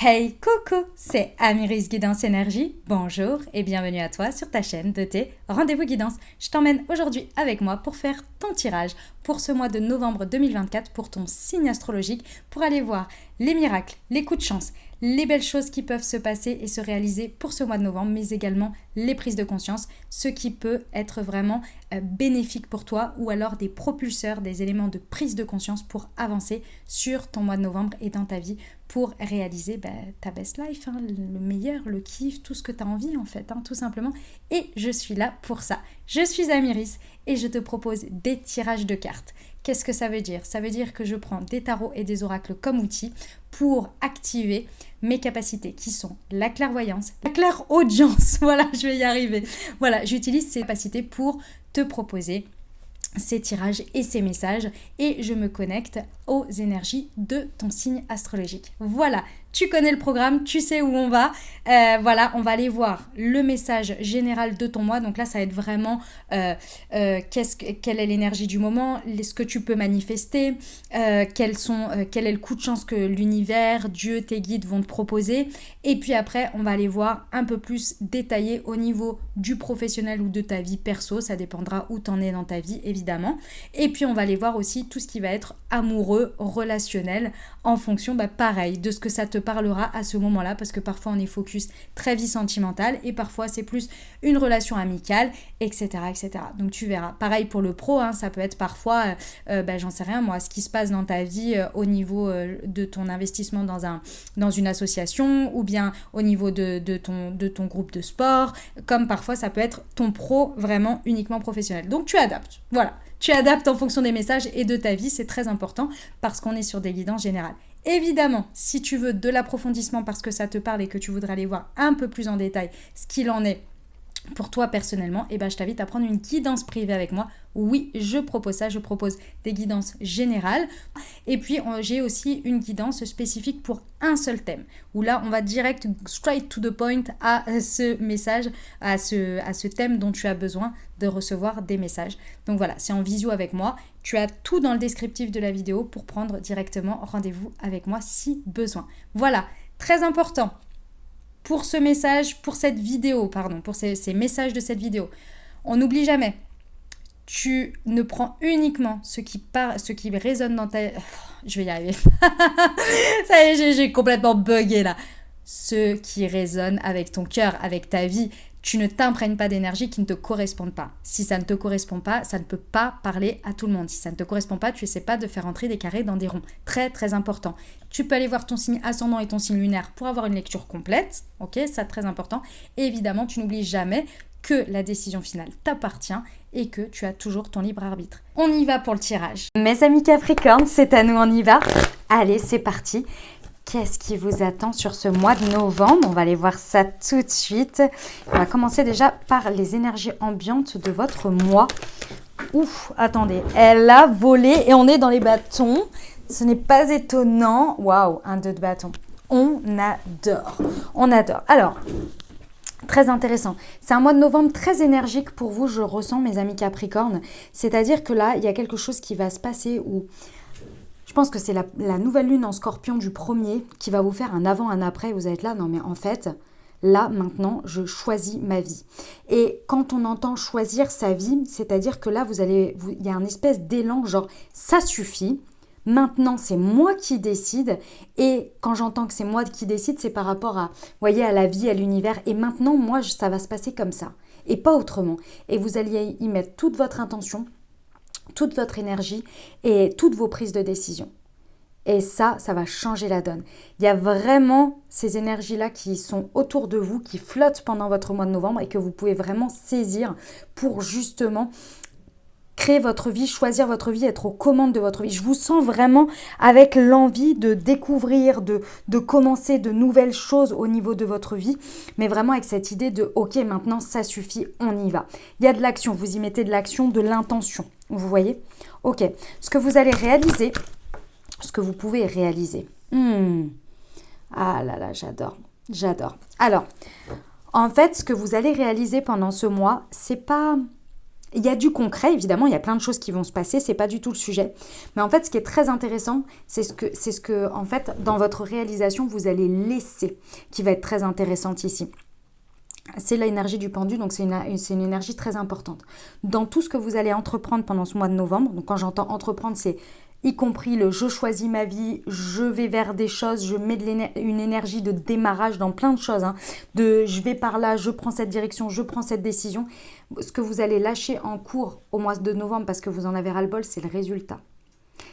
Hey coucou, c'est Amiris Guidance Énergie. Bonjour et bienvenue à toi sur ta chaîne de tes rendez-vous guidance. Je t'emmène aujourd'hui avec moi pour faire ton tirage pour ce mois de novembre 2024 pour ton signe astrologique, pour aller voir les miracles, les coups de chance, les belles choses qui peuvent se passer et se réaliser pour ce mois de novembre, mais également les prises de conscience, ce qui peut être vraiment bénéfique pour toi ou alors des propulseurs, des éléments de prise de conscience pour avancer sur ton mois de novembre et dans ta vie pour réaliser ta best life, le meilleur, le kiff, tout ce que tu as envie en fait, tout simplement. Et je suis là pour ça. Je suis Amiris et je te propose des tirages de cartes. Qu'est-ce que ça veut dire? Ça veut dire que je prends des tarots et des oracles comme outils pour activer mes capacités qui sont la clairvoyance, la clairaudience, voilà, je vais y arriver. Voilà, j'utilise ces capacités pour te proposer ces tirages et ces messages et je me connecte aux énergies de ton signe astrologique. Voilà, tu connais le programme, tu sais où on va. Voilà, on va aller voir le message général de ton mois. Donc là, ça va être vraiment quelle est l'énergie du moment, ce que tu peux manifester, quel est le coup de chance que l'univers, Dieu, tes guides vont te proposer. Et puis après, on va aller voir un peu plus détaillé au niveau du professionnel ou de ta vie perso. Ça dépendra où tu en es dans ta vie, évidemment. Et puis, on va aller voir aussi tout ce qui va être amoureux, relationnel, en fonction, pareil, de ce que ça te parlera à ce moment-là, parce que parfois on est focus très vie sentimentale et parfois c'est plus une relation amicale, etc. etc. Donc tu verras. Pareil pour le pro, ça peut être parfois, j'en sais rien moi, ce qui se passe dans ta vie au niveau de ton investissement dans une association ou bien au niveau de ton groupe de sport, comme parfois ça peut être ton pro vraiment uniquement professionnel. Donc tu adaptes, voilà. Tu adaptes en fonction des messages et de ta vie, c'est très important parce qu'on est sur des guidances générales. Évidemment, si tu veux de l'approfondissement parce que ça te parle et que tu voudrais aller voir un peu plus en détail ce qu'il en est pour toi personnellement, je t'invite à prendre une guidance privée avec moi. Oui, je propose ça, je propose des guidances générales. Et puis, j'ai aussi une guidance spécifique pour un seul thème, où là, on va direct, straight to the point à ce message, à ce thème dont tu as besoin de recevoir des messages. Donc voilà, c'est en visio avec moi. Tu as tout dans le descriptif de la vidéo pour prendre directement rendez-vous avec moi si besoin. Voilà, très important. Pour ce message, pour cette vidéo, pour ces messages de cette vidéo, on n'oublie jamais, tu ne prends uniquement ce qui résonne dans ta... Je vais y arriver. Ça y est, j'ai complètement bugué là. Ce qui résonne avec ton cœur, avec ta vie. Tu ne t'imprègnes pas d'énergie qui ne te correspondent pas. Si ça ne te correspond pas, ça ne peut pas parler à tout le monde. Si ça ne te correspond pas, tu n'essaies pas de faire entrer des carrés dans des ronds. Très, très important. Tu peux aller voir ton signe ascendant et ton signe lunaire pour avoir une lecture complète. Ok, ça très important. Et évidemment, tu n'oublies jamais que la décision finale t'appartient et que tu as toujours ton libre arbitre. On y va pour le tirage. Mes amis Capricorne, c'est à nous, on y va. Allez, c'est parti. Qu'est-ce qui vous attend sur ce mois de novembre? On va aller voir ça tout de suite. On va commencer déjà par les énergies ambiantes de votre mois. Ouf, attendez, elle a volé et on est dans les bâtons. Ce n'est pas étonnant. Waouh, un 2 de bâton. On adore. On adore. Alors, très intéressant. C'est un mois de novembre très énergique pour vous, je ressens, mes amis Capricorne. C'est-à-dire que là, il y a quelque chose qui va se passer où... Je pense que c'est la nouvelle lune en scorpion du 1er qui va vous faire un avant, un après. Vous allez être là, non mais en fait, là maintenant, je choisis ma vie. Et quand on entend choisir sa vie, c'est-à-dire que là, il y a un espèce d'élan, genre ça suffit. Maintenant, c'est moi qui décide. Et quand j'entends que c'est moi qui décide, c'est par rapport à, voyez, à la vie, à l'univers. Et maintenant, moi, ça va se passer comme ça et pas autrement. Et vous alliez y mettre toute votre intention, toute votre énergie et toutes vos prises de décision. Et ça va changer la donne. Il y a vraiment ces énergies-là qui sont autour de vous, qui flottent pendant votre mois de novembre et que vous pouvez vraiment saisir pour justement créer votre vie, choisir votre vie, être aux commandes de votre vie. Je vous sens vraiment avec l'envie de découvrir, de commencer de nouvelles choses au niveau de votre vie, mais vraiment avec cette idée de « ok, maintenant ça suffit, on y va ». Il y a de l'action, vous y mettez de l'action, de l'intention, vous voyez? Ok, ce que vous allez réaliser, ce que vous pouvez réaliser. Ah là là, j'adore. Alors, en fait, ce que vous allez réaliser pendant ce mois, c'est pas Il y a du concret, évidemment, il y a plein de choses qui vont se passer, c'est pas du tout le sujet. Mais en fait, ce qui est très intéressant, c'est ce que, en fait, dans votre réalisation, vous allez laisser, qui va être très intéressante ici. C'est l'énergie du pendu, donc c'est une énergie très importante. Dans tout ce que vous allez entreprendre pendant ce mois de novembre, donc quand j'entends entreprendre, c'est y compris le je choisis ma vie, je vais vers des choses, je mets une énergie de démarrage dans plein de choses, hein, de je vais par là, je prends cette direction, je prends cette décision. Ce que vous allez lâcher en cours au mois de novembre parce que vous en avez ras-le-bol, c'est le résultat.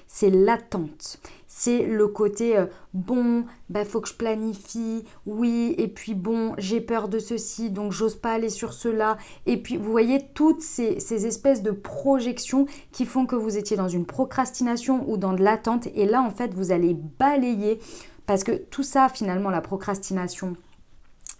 C'est l'attente, c'est le côté bon, faut que je planifie, oui, et puis bon, j'ai peur de ceci, donc j'ose pas aller sur cela. Et puis vous voyez toutes ces espèces de projections qui font que vous étiez dans une procrastination ou dans de l'attente. Et là, en fait, vous allez balayer, parce que tout ça, finalement, la procrastination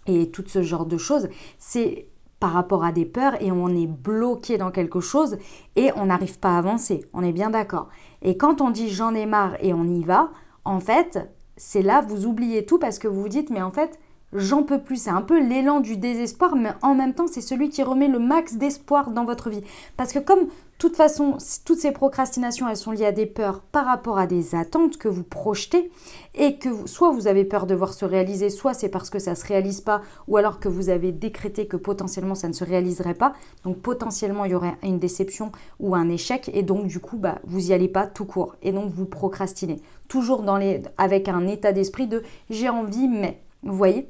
et tout ce genre de choses, c'est par rapport à des peurs et on est bloqué dans quelque chose et on n'arrive pas à avancer. On est bien d'accord. Et quand on dit j'en ai marre et on y va, en fait, c'est là vous oubliez tout parce que vous vous dites mais en fait, j'en peux plus. C'est un peu l'élan du désespoir, mais en même temps, c'est celui qui remet le max d'espoir dans votre vie. Parce que comme, de toute façon, toutes ces procrastinations, elles sont liées à des peurs par rapport à des attentes que vous projetez et que soit vous avez peur de voir se réaliser, soit c'est parce que ça ne se réalise pas ou alors que vous avez décrété que potentiellement ça ne se réaliserait pas. Donc potentiellement, il y aurait une déception ou un échec et donc du coup, vous n'y allez pas tout court. Et donc, vous procrastinez. Toujours avec un état d'esprit de « j'ai envie, mais… » Vous voyez ?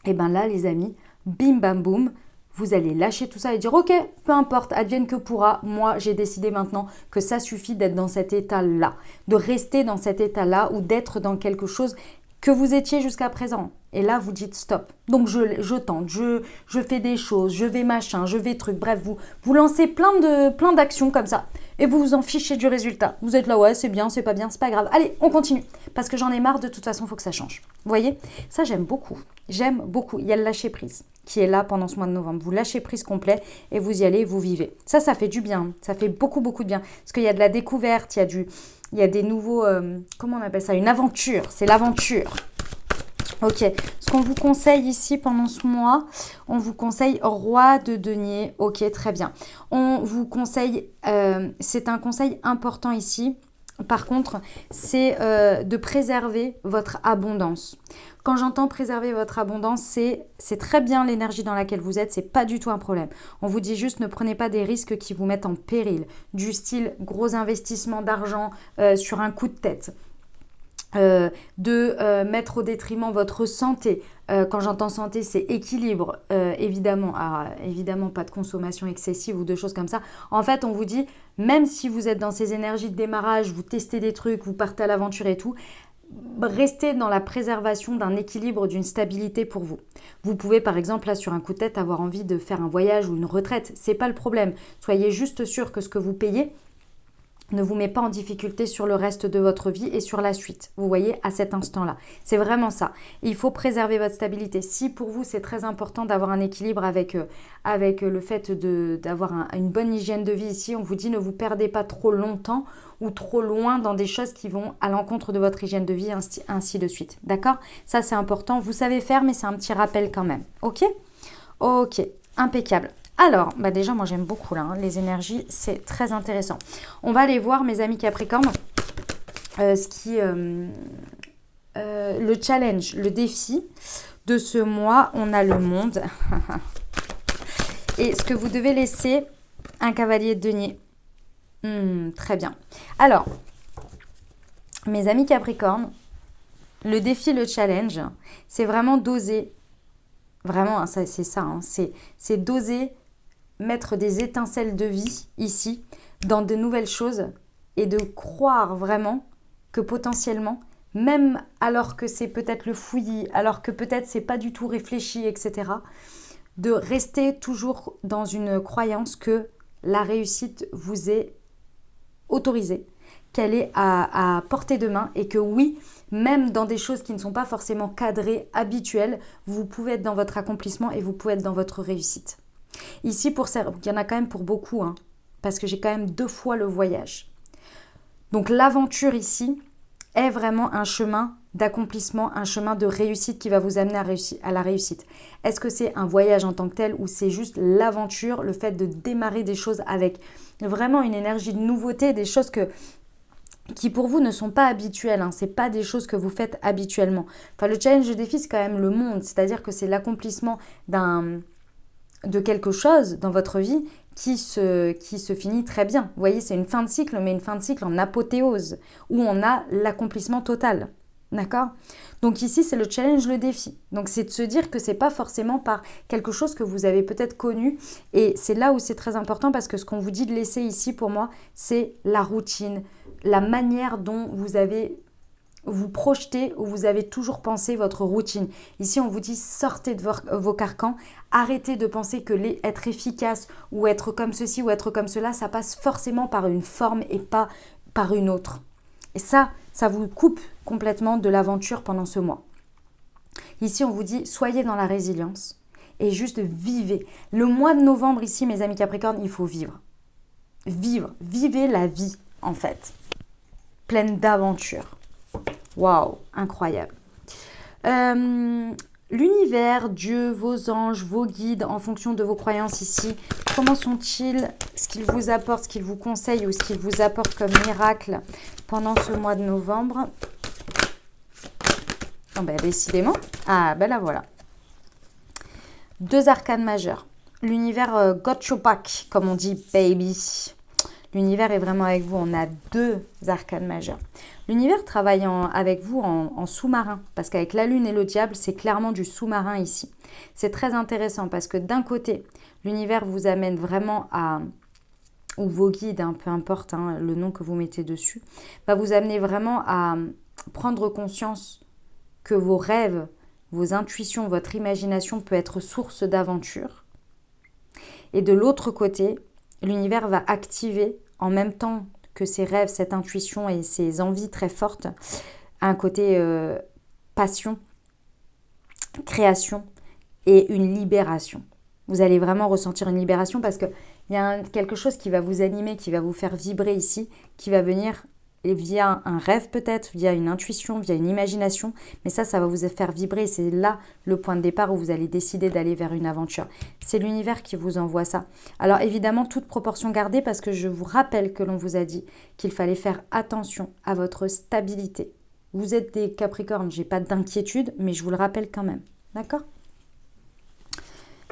Et bien là, les amis, bim bam boum, vous allez lâcher tout ça et dire « Ok, peu importe, advienne que pourra, moi j'ai décidé maintenant que ça suffit d'être dans cet état-là, de rester dans cet état-là ou d'être dans quelque chose que vous étiez jusqu'à présent. » Et là, vous dites stop. Donc, je tente, je fais des choses, je vais machin, je vais truc. Bref, vous lancez plein d'actions comme ça. Et vous vous en fichez du résultat. Vous êtes là, ouais, c'est bien, c'est pas bien, c'est pas grave. Allez, on continue. Parce que j'en ai marre, de toute façon, il faut que ça change. Vous voyez ? Ça, j'aime beaucoup. J'aime beaucoup. Il y a le lâcher prise qui est là pendant ce mois de novembre. Vous lâchez prise complet et vous y allez, vous vivez. Ça fait du bien. Ça fait beaucoup, beaucoup de bien. Parce qu'il y a de la découverte, il y a des nouveaux... comment on appelle ça ? Une aventure. C'est l'aventure. Ok, ce qu'on vous conseille ici pendant ce mois, on vous conseille roi de denier. Ok, très bien. On vous conseille, c'est un conseil important ici. Par contre, c'est de préserver votre abondance. Quand j'entends préserver votre abondance, c'est très bien l'énergie dans laquelle vous êtes, c'est pas du tout un problème. On vous dit juste ne prenez pas des risques qui vous mettent en péril, du style gros investissement d'argent sur un coup de tête. De mettre au détriment votre santé. Quand j'entends santé, c'est équilibre, évidemment. Alors, évidemment, pas de consommation excessive ou de choses comme ça. En fait, on vous dit, même si vous êtes dans ces énergies de démarrage, vous testez des trucs, vous partez à l'aventure et tout, restez dans la préservation d'un équilibre, d'une stabilité pour vous. Vous pouvez, par exemple, là, sur un coup de tête, avoir envie de faire un voyage ou une retraite. C'est pas le problème. Soyez juste sûr que ce que vous payez ne vous met pas en difficulté sur le reste de votre vie et sur la suite, vous voyez, à cet instant-là. C'est vraiment ça. Il faut préserver votre stabilité. Si pour vous, c'est très important d'avoir un équilibre avec le fait d'avoir une bonne hygiène de vie ici, on vous dit ne vous perdez pas trop longtemps ou trop loin dans des choses qui vont à l'encontre de votre hygiène de vie, ainsi de suite. D'accord ? Ça, c'est important. Vous savez faire, mais c'est un petit rappel quand même. Ok ? Ok, impeccable. Alors, déjà, moi, j'aime beaucoup là, les énergies, c'est très intéressant. On va aller voir, mes amis Capricorne, le challenge, le défi de ce mois. On a le monde. Et ce que vous devez laisser, un cavalier de denier. Très bien. Alors, mes amis Capricorne, le défi, le challenge, c'est vraiment d'oser. Vraiment, hein, c'est ça. Hein, c'est d'oser mettre des étincelles de vie ici, dans de nouvelles choses et de croire vraiment que potentiellement, même alors que c'est peut-être le fouillis, alors que peut-être c'est pas du tout réfléchi, etc., de rester toujours dans une croyance que la réussite vous est autorisée, qu'elle est à portée de main et que oui, même dans des choses qui ne sont pas forcément cadrées, habituelles, vous pouvez être dans votre accomplissement et vous pouvez être dans votre réussite. Ici, il y en a quand même pour beaucoup, hein, parce que j'ai quand même 2 fois le voyage. Donc l'aventure ici est vraiment un chemin d'accomplissement, un chemin de réussite qui va vous amener à la réussite? Est-ce que c'est un voyage en tant que tel ou c'est juste l'aventure, le fait de démarrer des choses avec vraiment une énergie de nouveauté, des choses qui pour vous ne sont pas habituelles, hein. Ce n'est pas des choses que vous faites habituellement. Enfin, le challenge de défi, c'est quand même le monde, c'est-à-dire que c'est l'accomplissement de quelque chose dans votre vie qui se finit très bien. Vous voyez, c'est une fin de cycle, mais une fin de cycle en apothéose, où on a l'accomplissement total. D'accord? Donc ici, c'est le challenge, le défi. Donc c'est de se dire que c'est pas forcément par quelque chose que vous avez peut-être connu. Et c'est là où c'est très important parce que ce qu'on vous dit de laisser ici, pour moi, c'est la routine, la manière dont vous projetez ou vous avez toujours pensé votre routine. Ici, on vous dit sortez de vos carcans, arrêtez de penser que être efficace ou être comme ceci ou être comme cela, ça passe forcément par une forme et pas par une autre. Et ça vous coupe complètement de l'aventure pendant ce mois. Ici, on vous dit soyez dans la résilience et juste vivez. Le mois de novembre ici, mes amis Capricorne, il faut vivre. Vivez la vie en fait, pleine d'aventures. Waouh, incroyable. L'univers, Dieu, vos anges, vos guides, en fonction de vos croyances ici, comment sont-ils, ce qu'ils vous apportent, ce qu'ils vous conseillent ou ce qu'ils vous apportent comme miracle pendant ce mois de novembre? Oh ben, décidément. Ah ben là voilà. 2 arcanes majeures. L'univers got your back, comme on dit, baby. L'univers est vraiment avec vous. On a 2 arcanes majeures. L'univers travaille avec vous en sous-marin, parce qu'avec la lune et le diable, c'est clairement du sous-marin ici. C'est très intéressant parce que d'un côté, l'univers vous amène vraiment ou vos guides, hein, peu importe le nom que vous mettez dessus, va vous amener vraiment à prendre conscience que vos rêves, vos intuitions, votre imagination peut être source d'aventure. Et de l'autre côté, l'univers va activer en même temps que ces rêves, cette intuition et ces envies très fortes, un côté passion, création et une libération. Vous allez vraiment ressentir une libération parce qu'il y a quelque chose qui va vous animer, qui va vous faire vibrer ici, qui va venir via un rêve peut-être, via une intuition, via une imagination. Mais ça va vous faire vibrer. C'est là le point de départ où vous allez décider d'aller vers une aventure. C'est l'univers qui vous envoie ça. Alors évidemment, toute proportion gardée parce que je vous rappelle que l'on vous a dit qu'il fallait faire attention à votre stabilité. Vous êtes des Capricornes, j'ai pas d'inquiétude, mais je vous le rappelle quand même. D'accord ?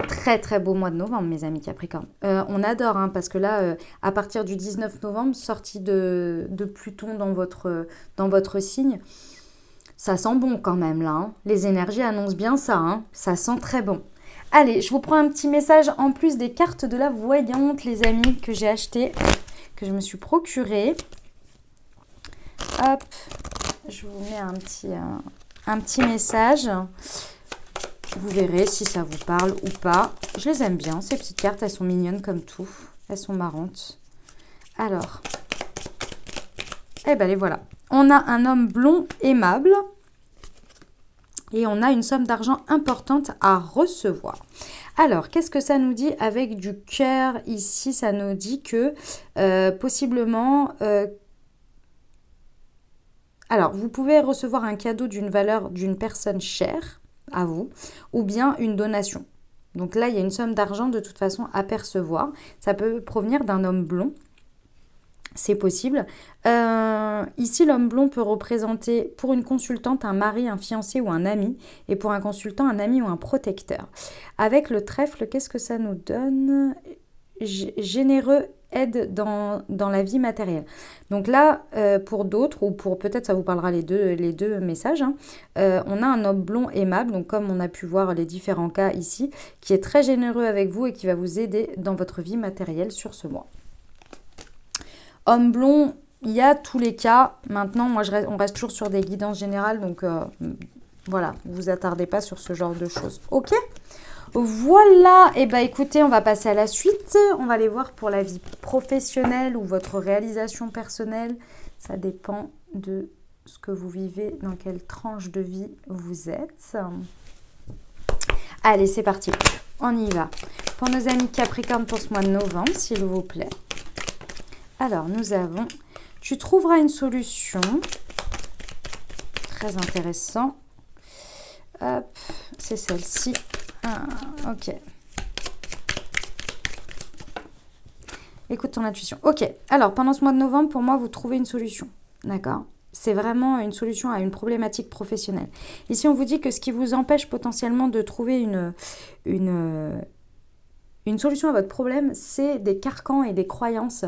Très très beau mois de novembre, mes amis Capricorne. On adore, parce que là, à partir du 19 novembre, sortie de Pluton dans votre signe, ça sent bon quand même là. Les énergies annoncent bien ça, ça sent très bon. Allez, je vous prends un petit message en plus des cartes de la voyante, les amis, que j'ai achetées, que je me suis procurées. Hop, je vous mets un petit message. Vous verrez si ça vous parle ou pas. Je les aime bien, ces petites cartes. Elles sont mignonnes comme tout. Elles sont marrantes. Alors. Eh ben les voilà. On a un homme blond aimable. Et on a une somme d'argent importante à recevoir. Alors, qu'est-ce que ça nous dit avec du cœur ici? Ça nous dit que possiblement... alors, vous pouvez recevoir un cadeau d'une valeur d'une personne chère à vous, ou bien une donation. Donc là, il y a une somme d'argent de toute façon à percevoir. Ça peut provenir d'un homme blond. C'est possible. Ici, l'homme blond peut représenter pour une consultante un mari, un fiancé ou un ami. Et pour un consultant, un ami ou un protecteur. Avec le trèfle, qu'est-ce que ça nous donne? Généreux, aide dans la vie matérielle. Donc là, pour d'autres, ou pour peut-être ça vous parlera les deux messages, on a un homme blond aimable, donc comme on a pu voir les différents cas ici, qui est très généreux avec vous et qui va vous aider dans votre vie matérielle sur ce mois. Homme blond, il y a tous les cas. Maintenant, on reste toujours sur des guidances générales, donc voilà, ne vous attardez pas sur ce genre de choses. Ok ? Voilà, et écoutez, on va passer à la suite. On va aller voir pour la vie professionnelle ou votre réalisation personnelle. Ça dépend de ce que vous vivez, dans quelle tranche de vie vous êtes. Allez, c'est parti. On y va. Pour nos amis Capricorne pour ce mois de novembre, s'il vous plaît. Alors, nous avons... Tu trouveras une solution. très intéressant. Hop, c'est celle-ci. Ah, ok. Écoute ton intuition. Ok, alors pendant ce mois de novembre, pour moi, vous trouvez une solution. D'accord? C'est vraiment une solution à une problématique professionnelle. Ici, on vous dit que ce qui vous empêche potentiellement de trouver une solution à votre problème, c'est des carcans et des croyances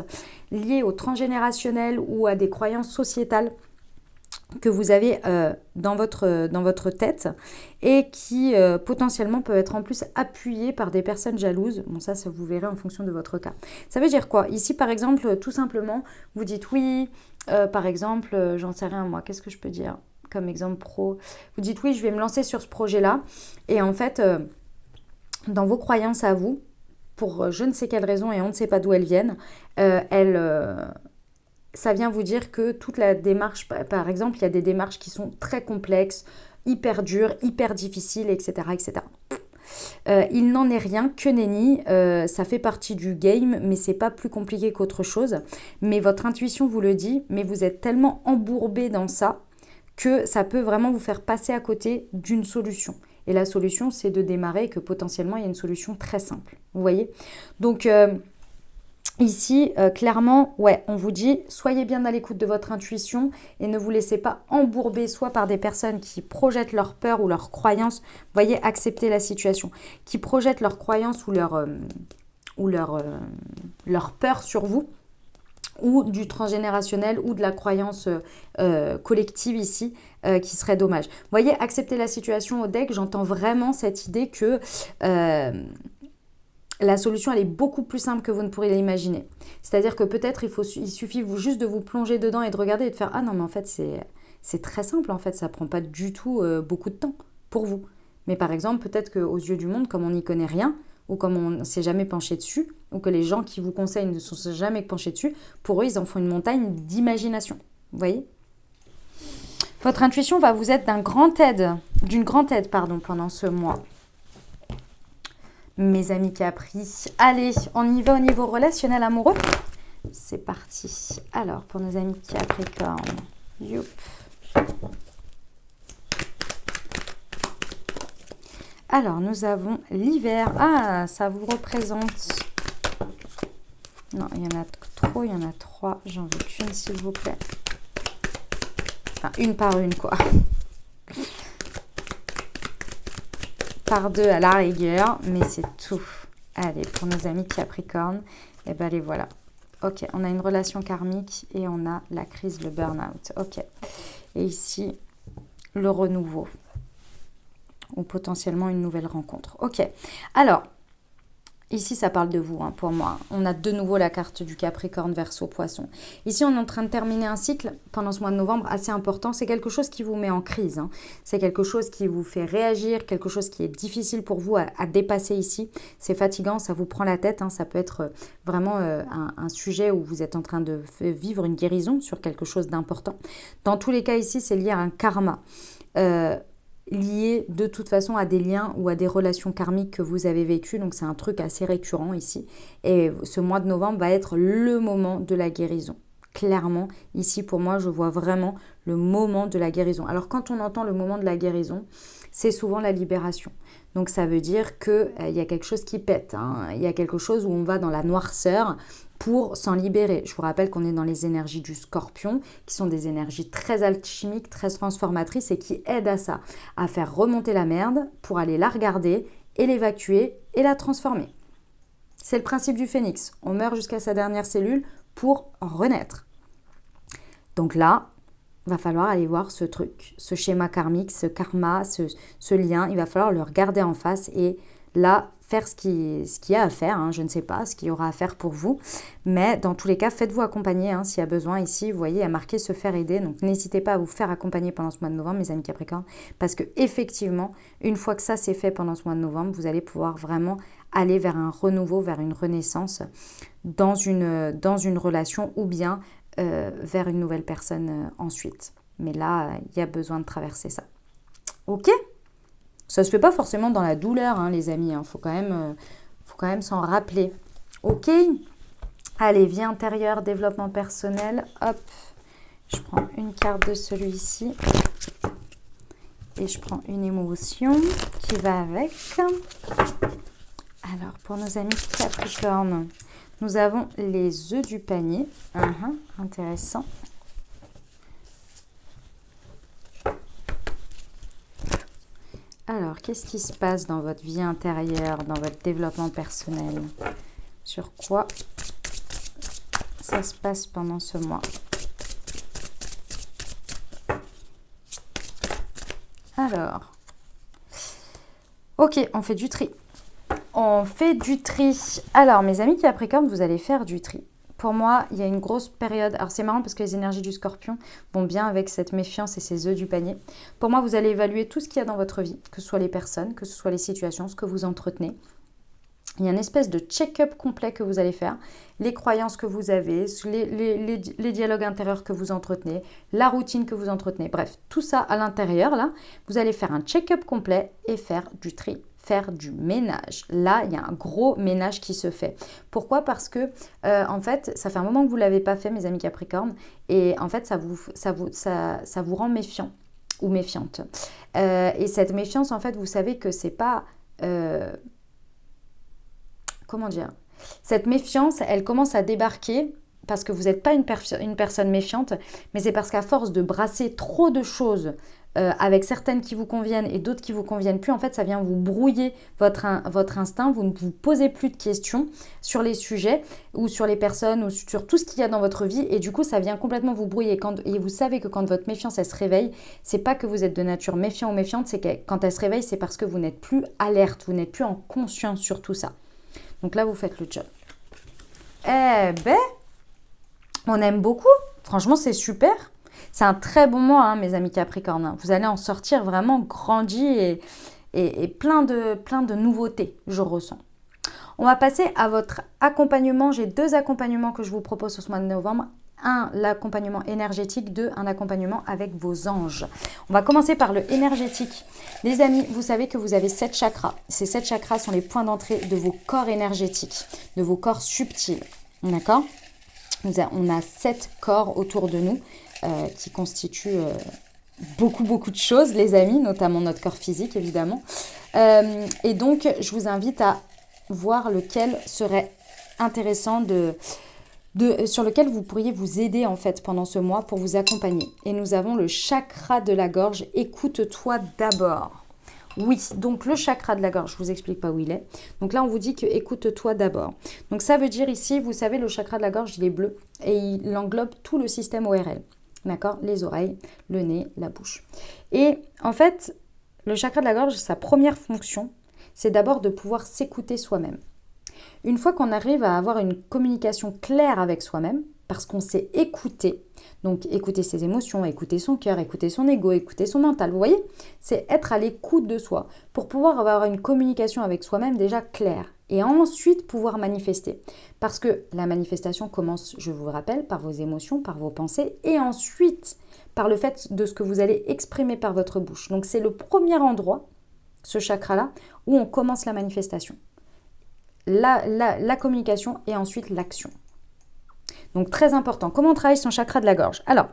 liées au transgénérationnel ou à des croyances sociétales que vous avez dans votre tête et qui potentiellement peuvent être en plus appuyées par des personnes jalouses. Bon, ça vous verrez en fonction de votre cas. Ça veut dire quoi? Ici, par exemple, tout simplement, vous dites oui, par exemple, j'en sais rien moi, qu'est-ce que je peux dire comme exemple pro? Vous dites oui, je vais me lancer sur ce projet-là et en fait, dans vos croyances à vous, pour je ne sais quelle raison et on ne sait pas d'où elles viennent, ça vient vous dire que toute la démarche, par exemple, il y a des démarches qui sont très complexes, hyper dures, hyper difficiles, etc. etc. Il n'en est rien, que nenni, ça fait partie du game, mais c'est pas plus compliqué qu'autre chose. Mais votre intuition vous le dit, mais vous êtes tellement embourbé dans ça que ça peut vraiment vous faire passer à côté d'une solution. Et la solution, c'est de démarrer et que potentiellement, il y a une solution très simple. Vous voyez? Donc, ici, clairement, ouais, on vous dit, soyez bien à l'écoute de votre intuition et ne vous laissez pas embourber soit par des personnes qui projettent leur peur ou leurs croyances. Vous voyez, acceptez la situation. Qui projettent leurs croyances ou leur peur sur vous, ou du transgénérationnel ou de la croyance collective ici, qui serait dommage. Vous voyez, accepter la situation au deck, j'entends vraiment cette idée que la solution, elle est beaucoup plus simple que vous ne pourrez l'imaginer. C'est-à-dire que peut-être il suffit juste de vous plonger dedans et de regarder et de faire « Ah non, mais en fait, c'est très simple, en fait, ça prend pas du tout beaucoup de temps pour vous. » Mais par exemple, peut-être qu'aux yeux du monde, comme on n'y connaît rien, ou comme on ne s'est jamais penché dessus, ou que les gens qui vous conseillent ne se sont jamais penchés dessus, pour eux, ils en font une montagne d'imagination. Vous voyez? Votre intuition va vous être d'une grande aide, pendant ce mois. Mes amis Capri, allez, on y va au niveau relationnel amoureux. C'est parti. Alors, pour nos amis Capricorne, youp. Alors, nous avons l'hiver. Ah, ça vous représente... Non, il y en a trop, il y en a 3. J'en veux qu'une, s'il vous plaît. Enfin, une par une, quoi. Par 2 à la rigueur, mais c'est tout. Allez, pour nos amis Capricorne, et ben les voilà. Ok, on a une relation karmique et on a la crise, le burn-out. Ok. Et ici, le renouveau. Ou potentiellement une nouvelle rencontre. Ok. Alors, ici, ça parle de vous, hein, pour moi. On a de nouveau la carte du Capricorne, Verseau, Poisson. Ici, on est en train de terminer un cycle pendant ce mois de novembre assez important. C'est quelque chose qui vous met en crise. Hein. C'est quelque chose qui vous fait réagir, quelque chose qui est difficile pour vous à dépasser ici. C'est fatigant, ça vous prend la tête. Hein. Ça peut être vraiment un sujet où vous êtes en train de vivre une guérison sur quelque chose d'important. Dans tous les cas, ici, c'est lié à un karma. Lié de toute façon à des liens ou à des relations karmiques que vous avez vécues. Donc c'est un truc assez récurrent ici. Et ce mois de novembre va être le moment de la guérison. Clairement, ici pour moi, je vois vraiment le moment de la guérison. Alors quand on entend le moment de la guérison, c'est souvent la libération. Donc ça veut dire qu'il y a quelque chose qui pète. Hein. Il y a quelque chose où on va dans la noirceur pour s'en libérer. Je vous rappelle qu'on est dans les énergies du Scorpion, qui sont des énergies très alchimiques, très transformatrices et qui aident à ça, à faire remonter la merde pour aller la regarder et l'évacuer et la transformer. C'est le principe du phénix. On meurt jusqu'à sa dernière cellule pour renaître. Donc là, va falloir aller voir ce truc, ce schéma karmique, ce karma, ce lien. Il va falloir le regarder en face et là, faire ce qu'il y a à faire. Hein. Je ne sais pas ce qu'il y aura à faire pour vous. Mais dans tous les cas, faites-vous accompagner hein, s'il y a besoin. Ici, vous voyez, il y a marqué se faire aider. Donc, n'hésitez pas à vous faire accompagner pendant ce mois de novembre, mes amis Capricorne. Parce que effectivement, une fois que ça c'est fait pendant ce mois de novembre, vous allez pouvoir vraiment aller vers un renouveau, vers une renaissance dans une relation ou bien vers une nouvelle personne ensuite. Mais là, il y a besoin de traverser ça. Ok ? Ça ne se fait pas forcément dans la douleur, hein, les amis. Faut quand même s'en rappeler. Ok ? Allez, vie intérieure, développement personnel. Hop, je prends une carte de celui-ci. et je prends une émotion qui va avec. Alors, pour nos amis Capricorne, nous avons les œufs du panier. Intéressant. Alors, qu'est-ce qui se passe dans votre vie intérieure, dans votre développement personnel? Sur quoi ça se passe pendant ce mois? Alors, ok, on fait du tri. On fait du tri. Alors, mes amis Capricorne, vous allez faire du tri. Pour moi, il y a une grosse période. Alors, c'est marrant parce que les énergies du Scorpion vont bien avec cette méfiance et ces œufs du panier. Pour moi, vous allez évaluer tout ce qu'il y a dans votre vie, que ce soit les personnes, que ce soit les situations, ce que vous entretenez. Il y a une espèce de check-up complet que vous allez faire. Les croyances que vous avez, les dialogues intérieurs que vous entretenez, la routine que vous entretenez. Bref, tout ça à l'intérieur, là, vous allez faire un check-up complet et faire du tri. Faire du ménage. Là, il y a un gros ménage qui se fait. Pourquoi? Parce que, en fait, ça fait un moment que vous ne l'avez pas fait, mes amis Capricorne, et en fait, ça vous rend méfiant ou méfiante. Et cette méfiance, en fait, vous savez que c'est pas... comment dire? Cette méfiance, elle commence à débarquer parce que vous n'êtes pas une personne méfiante, mais c'est parce qu'à force de brasser trop de choses avec certaines qui vous conviennent et d'autres qui ne vous conviennent plus, en fait, ça vient vous brouiller votre instinct. Vous ne vous posez plus de questions sur les sujets ou sur les personnes ou sur tout ce qu'il y a dans votre vie. Et du coup, ça vient complètement vous brouiller. Et vous savez que quand votre méfiance, elle se réveille, c'est pas que vous êtes de nature méfiant ou méfiante, c'est que quand elle se réveille, c'est parce que vous n'êtes plus alerte, vous n'êtes plus en conscience sur tout ça. Donc là, vous faites le job. Eh ben, on aime beaucoup. Franchement, c'est super. C'est un très bon mois, hein, mes amis Capricorne. Vous allez en sortir vraiment grandi et plein de nouveautés, je ressens. On va passer à votre accompagnement. J'ai 2 accompagnements que je vous propose ce mois de novembre. 1, l'accompagnement énergétique. 2, un accompagnement avec vos anges. On va commencer par le énergétique. Les amis, vous savez que vous avez 7 chakras. Ces 7 chakras sont les points d'entrée de vos corps énergétiques, de vos corps subtils. D'accord? On a 7 corps autour de nous qui constituent beaucoup de choses, les amis, notamment notre corps physique, évidemment. Et donc, je vous invite à voir lequel serait intéressant sur lequel vous pourriez vous aider en fait pendant ce mois pour vous accompagner. Et nous avons le chakra de la gorge. Écoute-toi d'abord. Oui, donc le chakra de la gorge, je ne vous explique pas où il est. Donc là, on vous dit que écoute-toi d'abord. Donc ça veut dire ici, vous savez, le chakra de la gorge, il est bleu et il englobe tout le système ORL. D'accord? Les oreilles, le nez, la bouche. Et en fait, le chakra de la gorge, sa première fonction, c'est d'abord de pouvoir s'écouter soi-même. Une fois qu'on arrive à avoir une communication claire avec soi-même, parce qu'on s'est écouté, donc écouter ses émotions, écouter son cœur, écouter son ego, écouter son mental, vous voyez? C'est être à l'écoute de soi pour pouvoir avoir une communication avec soi-même déjà claire et ensuite pouvoir manifester. Parce que la manifestation commence, je vous rappelle, par vos émotions, par vos pensées et ensuite par le fait de ce que vous allez exprimer par votre bouche. Donc c'est le premier endroit, ce chakra-là, où on commence la manifestation. La communication et ensuite l'action. Donc très important. Comment on travaille son chakra de la gorge? Alors,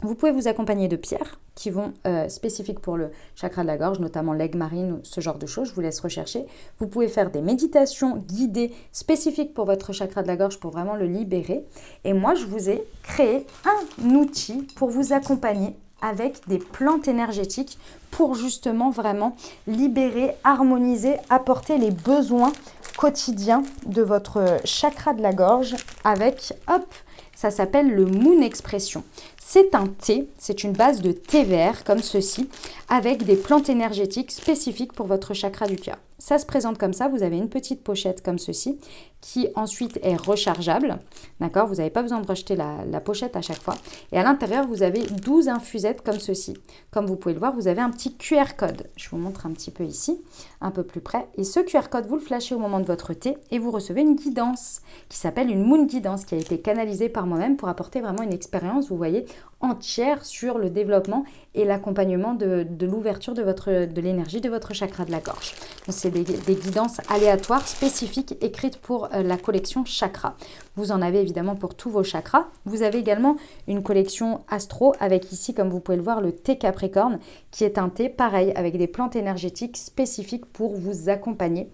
vous pouvez vous accompagner de pierres qui vont spécifiques pour le chakra de la gorge, notamment l'aigle marine ou ce genre de choses. Je vous laisse rechercher. Vous pouvez faire des méditations guidées spécifiques pour votre chakra de la gorge pour vraiment le libérer. Et moi, je vous ai créé un outil pour vous accompagner avec des plantes énergétiques pour justement vraiment libérer, harmoniser, apporter les besoins quotidiens de votre chakra de la gorge avec, hop, ça s'appelle le Moon Expression. C'est un thé, c'est une base de thé vert comme ceci, avec des plantes énergétiques spécifiques pour votre chakra du cœur. Ça se présente comme ça, vous avez une petite pochette comme ceci, qui ensuite est rechargeable, d'accord? Vous n'avez pas besoin de rejeter la pochette à chaque fois. Et à l'intérieur, vous avez 12 infusettes comme ceci. Comme vous pouvez le voir, vous avez un petit QR code. Je vous montre un petit peu ici, un peu plus près. Et ce QR code, vous le flashez au moment de votre thé et vous recevez une guidance qui s'appelle une Moon Guidance, qui a été canalisée par moi-même pour apporter vraiment une expérience, vous voyez, entière sur le développement et l'accompagnement de l'ouverture de l'énergie de votre chakra de la gorge. C'est des guidances aléatoires spécifiques écrites pour la collection chakra. Vous en avez évidemment pour tous vos chakras. Vous avez également une collection astro avec ici, comme vous pouvez le voir, le thé Capricorne qui est un thé pareil avec des plantes énergétiques spécifiques pour vous accompagner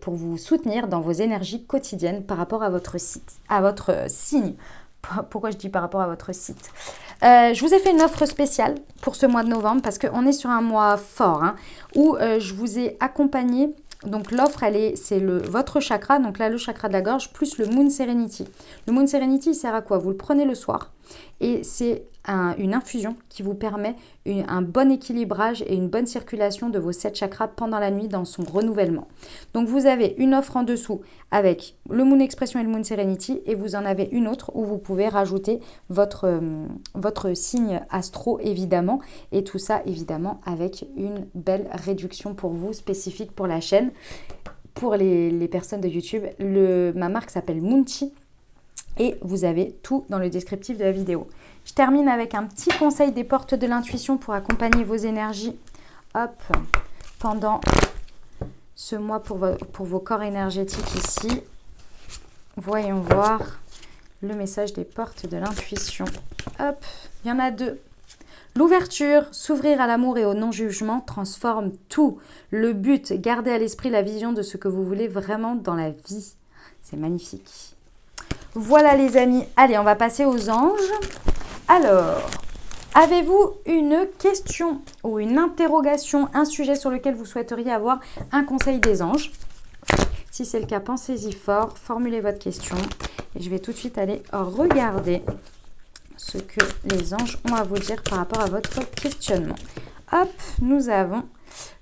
pour vous soutenir dans vos énergies quotidiennes par rapport à votre signe. Pourquoi je dis par rapport à votre site? Je vous ai fait une offre spéciale pour ce mois de novembre parce qu'on est sur un mois fort où je vous ai accompagné. Donc l'offre, c'est votre chakra, donc là le chakra de la gorge, plus le Moon Serenity. Le Moon Serenity, il sert à quoi? Vous le prenez le soir et c'est une infusion qui vous permet un bon équilibrage et une bonne circulation de vos 7 chakras pendant la nuit dans son renouvellement. Donc vous avez une offre en dessous avec le Moon Expression et le Moon Serenity et vous en avez une autre où vous pouvez rajouter votre signe astro évidemment et tout ça évidemment avec une belle réduction pour vous spécifique pour la chaîne. Pour les personnes de YouTube, ma marque s'appelle Moonchi et vous avez tout dans le descriptif de la vidéo. Je termine avec un petit conseil des portes de l'intuition pour accompagner vos énergies pendant ce mois pour vos corps énergétiques ici. Voyons voir le message des portes de l'intuition. Hop, il y en a 2. L'ouverture, s'ouvrir à l'amour et au non-jugement transforme tout. Le but, gardez à l'esprit la vision de ce que vous voulez vraiment dans la vie. C'est magnifique. Voilà les amis, allez on va passer aux anges. Alors, avez-vous une question ou une interrogation, un sujet sur lequel vous souhaiteriez avoir un conseil des anges? Si c'est le cas, pensez-y fort, formulez votre question et je vais tout de suite aller regarder ce que les anges ont à vous dire par rapport à votre questionnement. Hop, nous avons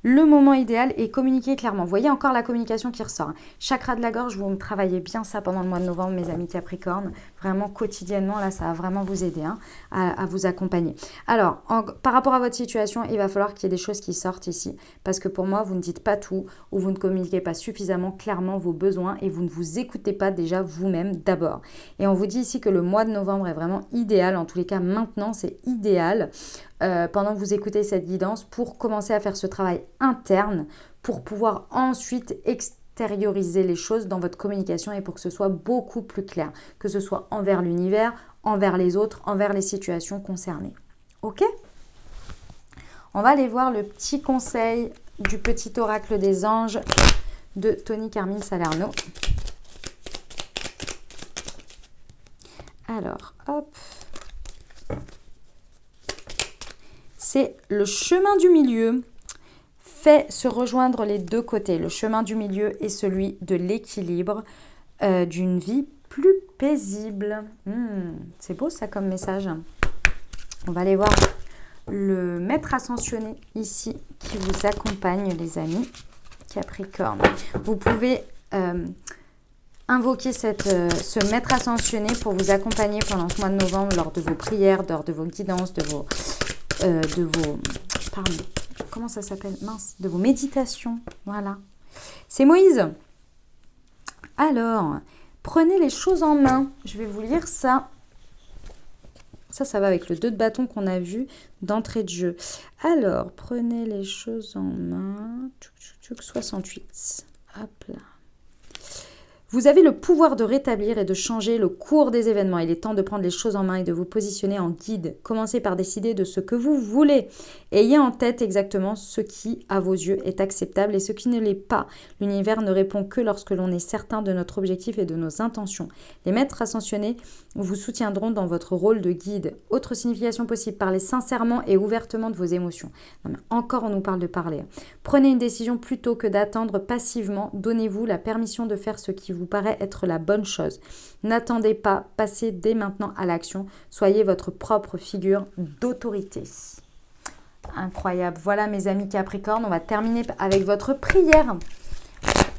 le moment idéal et communiquer clairement. Vous voyez encore la communication qui ressort. Chakra de la gorge, vous me travaillez bien ça pendant le mois de novembre, mes amis Capricorne. Vraiment quotidiennement, là, ça va vraiment vous aider à vous accompagner. Alors, par rapport à votre situation, il va falloir qu'il y ait des choses qui sortent ici. Parce que pour moi, vous ne dites pas tout ou vous ne communiquez pas suffisamment clairement vos besoins et vous ne vous écoutez pas déjà vous-même d'abord. Et on vous dit ici que le mois de novembre est vraiment idéal. En tous les cas, maintenant, c'est idéal. Pendant que vous écoutez cette guidance pour commencer à faire ce travail interne pour pouvoir ensuite extérioriser les choses dans votre communication et pour que ce soit beaucoup plus clair, que ce soit envers l'univers, envers les autres, envers les situations concernées. Ok? On va aller voir le petit conseil du petit oracle des anges de Tony Carmine Salerno. Alors, hop. C'est le chemin du milieu fait se rejoindre les deux côtés. Le chemin du milieu est celui de l'équilibre d'une vie plus paisible. C'est beau ça comme message. On va aller voir le maître ascensionné ici qui vous accompagne les amis Capricorne. Vous pouvez invoquer ce maître ascensionné pour vous accompagner pendant ce mois de novembre lors de vos prières, lors de vos guidances, de vos comment ça s'appelle? Mince, de vos méditations. Voilà. C'est Moïse. Alors, prenez les choses en main. Je vais vous lire ça. Ça va avec le 2 de bâton qu'on a vu d'entrée de jeu. Alors, prenez les choses en main. 68. Hop là. Vous avez le pouvoir de rétablir et de changer le cours des événements. Il est temps de prendre les choses en main et de vous positionner en guide. Commencez par décider de ce que vous voulez. Ayez en tête exactement ce qui, à vos yeux, est acceptable et ce qui ne l'est pas. L'univers ne répond que lorsque l'on est certain de notre objectif et de nos intentions. Les maîtres ascensionnés vous soutiendront dans votre rôle de guide. Autre signification possible, parlez sincèrement et ouvertement de vos émotions. Non, mais encore, on nous parle de parler. Prenez une décision plutôt que d'attendre passivement. Donnez-vous la permission de faire ce qui vous paraît être la bonne chose. N'attendez pas, passez dès maintenant à l'action. Soyez votre propre figure d'autorité. Incroyable. Voilà mes amis Capricorne, on va terminer avec votre prière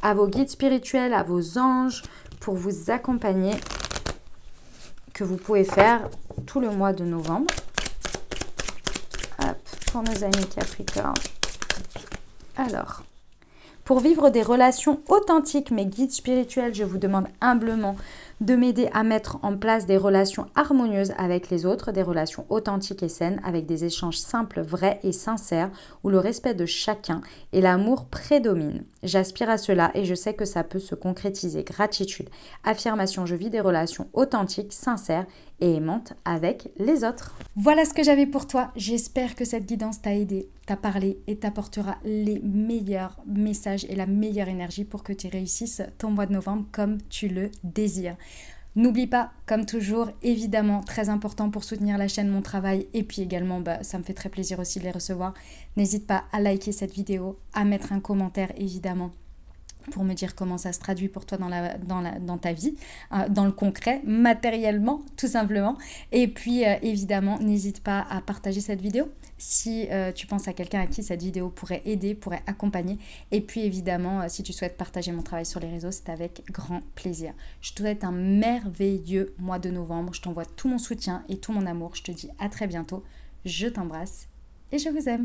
à vos guides spirituels, à vos anges pour vous accompagner que vous pouvez faire tout le mois de novembre. Hop, pour nos amis Capricorne. Alors, pour vivre des relations authentiques, mes guides spirituels, je vous demande humblement de m'aider à mettre en place des relations harmonieuses avec les autres, des relations authentiques et saines, avec des échanges simples, vrais et sincères, où le respect de chacun et l'amour prédominent. J'aspire à cela et je sais que ça peut se concrétiser. Gratitude, affirmation, je vis des relations authentiques, sincères et aimantes avec les autres. Voilà ce que j'avais pour toi. J'espère que cette guidance t'a aidé, t'a parlé et t'apportera les meilleurs messages et la meilleure énergie pour que tu réussisses ton mois de novembre comme tu le désires. N'oublie pas, comme toujours, évidemment, très important pour soutenir la chaîne, mon travail, et puis également, ça me fait très plaisir aussi de les recevoir. N'hésite pas à liker cette vidéo, à mettre un commentaire, évidemment, pour me dire comment ça se traduit pour toi dans ta vie, dans le concret, matériellement, tout simplement. Et puis, évidemment, n'hésite pas à partager cette vidéo si tu penses à quelqu'un à qui cette vidéo pourrait aider, pourrait accompagner. Et puis, évidemment, si tu souhaites partager mon travail sur les réseaux, c'est avec grand plaisir. Je te souhaite un merveilleux mois de novembre. Je t'envoie tout mon soutien et tout mon amour. Je te dis à très bientôt. Je t'embrasse et je vous aime.